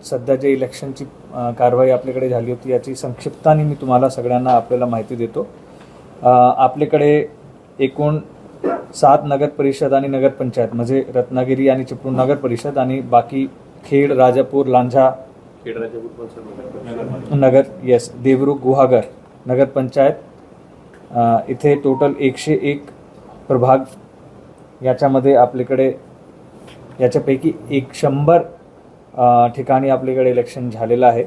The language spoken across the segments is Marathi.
सध्या जे इलेक्शनची कारवाई आपल्याकडे झाली होती याची संक्षिप्ताने मी तुम्हाला सगळ्यांना आपल्याला माहिती देतो. आपल्याकडे एकूण 7 नगर परिषद आणि नगरपंचायत म्हणजे रत्नागिरी आणि चिपळूण नगर परिषद आणि बाकी खेड, राजापूर, लांजा, नगर देवरुख, गुहागर नगरपंचायत इथे टोटल 101 प्रभाग. याच्यामध्ये आपल्याकडे याच्यापैकी 100 ठिकाणी आपल्याकडे इलेक्शन झालेलं आहे.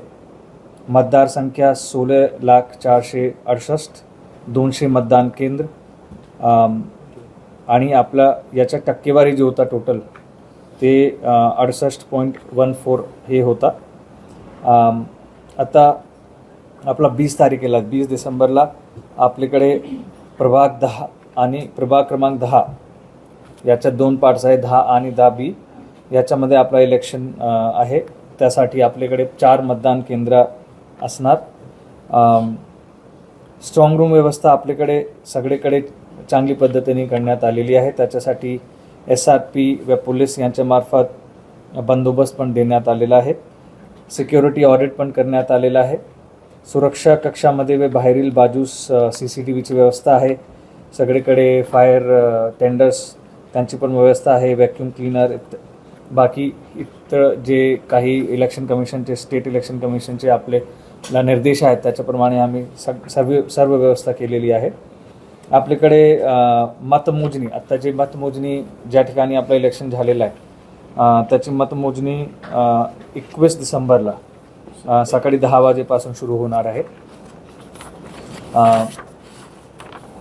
मतदार संख्या 16,04,68, 200 मतदान केंद्र आणि आपला याच्या टक्केवारी जो होता टोटल ते 68.14 हे होता. आता आपला 20 तारखेला 20 डिसेंबरला आपल्याकडे प्रभाग 10 आणि प्रभाग क्रमांक 10 याच्यात 2 पार्ट्स आहे, 10 आणि 10B. याच्यामध्ये आपला इलेक्शन आहे. त्यासाठी आपल्याकडे 4 मतदान केंद्र असणार. स्ट्रॉंग रूम व्यवस्था आपल्याकडे सगळीकडे चांगली पद्धतीने करण्यात आलेली आहे. त्याच्यासाठी SRP व पोलीस यांच्यामार्फत बंदोबस्त पण देण्यात आलेला आहे. सिक्युरिटी ऑडिट पण करण्यात आलेला आहे. सुरक्षा कक्षामध्ये व बाहेरील बाजूस CCTVची व्यवस्था आहे. सगळीकडे फायर टेंडर्स त्यांची पण व्यवस्था आहे. व्हॅक्यूम क्लीनर बाकी इतर जे काही इलेक्शन कमिशनचे स्टेट इलेक्शन कमिशनचे आपल्याला निर्देश आहेत त्याच्याप्रमाणे आम्ही सर्व व्यवस्था केलेली आहे. आपल्याकडे मतमोजणी आत्ता जे मतमोजणी ज्या ठिकाणी आपलं इलेक्शन झालेलं आहे त्याची मतमोजणी 21 डिसेंबरला सकाळी 10 वाजेपासून सुरू होणार आहे.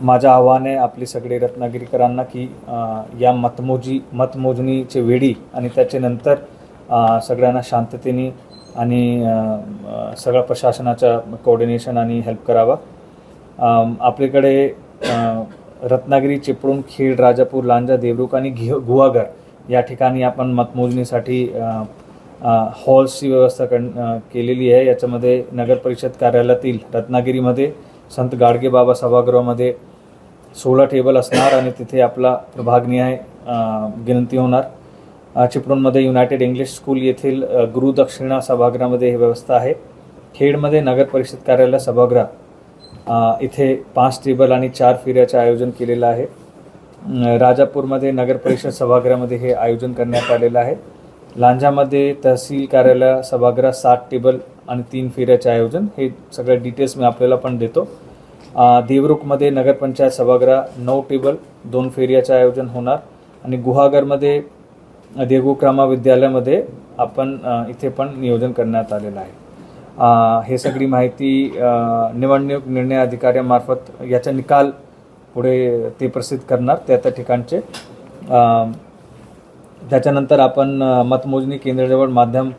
माझं आव्हान आहे आपली सगळे रत्नागिरीकरांना की या मतमोजणीचे वेळी आणि त्याच्यानंतर सगळ्यांना शांततेने आणि सगळ्या प्रशासनाचा कोऑर्डिनेशन आणि हेल्प करावा. आपल्याकडे रत्नागिरी, चिपळूण, खेड, राजापूर, लांजा, देवरुख आणि गुहागर या ठिकाणी आपण मतमोजणीसाठी हॉल्सची व्यवस्था केलेली आहे. याच्यामध्ये नगर परिषद कार्यालयातील रत्नागिरीमध्ये संत गाडगेबाबा सभागृहामध्ये 16 टेबल असणार आणि तिथे आपला प्रभागनिहाय गिनती होणार. चिपळूणमध्ये युनायटेड इंग्लिश स्कूल येथील गुरुदक्षिणा सभागृहामध्ये ही व्यवस्था आहे. खेडमध्ये नगर परिषद कार्यालय सभागृह इथे 5 टेबल आणि 4 फेऱ्याचे आयोजन केलेलं आहे. राजापूरमध्ये नगर परिषद सभागृहामध्ये हे आयोजन करण्यात आलेलं आहे. लांजामध्ये तहसील कार्यालय सभागृह 7 टेबल आणि 3 फेऱ्याचे आयोजन. हे सगळे डिटेल्स मी आपल्याला पण देतो. देवरुखमध्ये नगरपंचायत सभागृह 9 टेबल 2 फेऱ्याचे आयोजन होणार आणि गुहागरमध्ये देवग्रामा विद्यालयामध्ये आपण इथे पण नियोजन करण्यात आलेलं आहे. हे सगळी माहिती निवडणूक निर्णय अधिकाऱ्यामार्फत याचा निकाल पुढे ते प्रसिद्ध करणार त्या ठिकाणचे. त्याच्यानंतर आपण मतमोजणी केंद्राजवळ माध्यम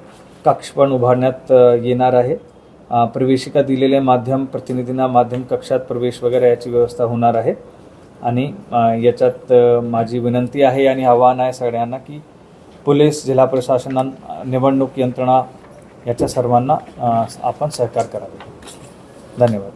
कक्ष पण उभारण्यात येणार आहे. प्रवेशिका दिलेल्या माध्यम प्रतिनिधींना माध्यम कक्षात प्रवेश वगैरे याची व्यवस्था होणार आहे. आणि याच्यात माझी विनंती आहे आणि आव्हान आहे सगळ्यांना की पोलीस, जिल्हा प्रशासन, निवडणूक यंत्रणा याच्या सर्वांना आपण सहकार्य करावे. धन्यवाद.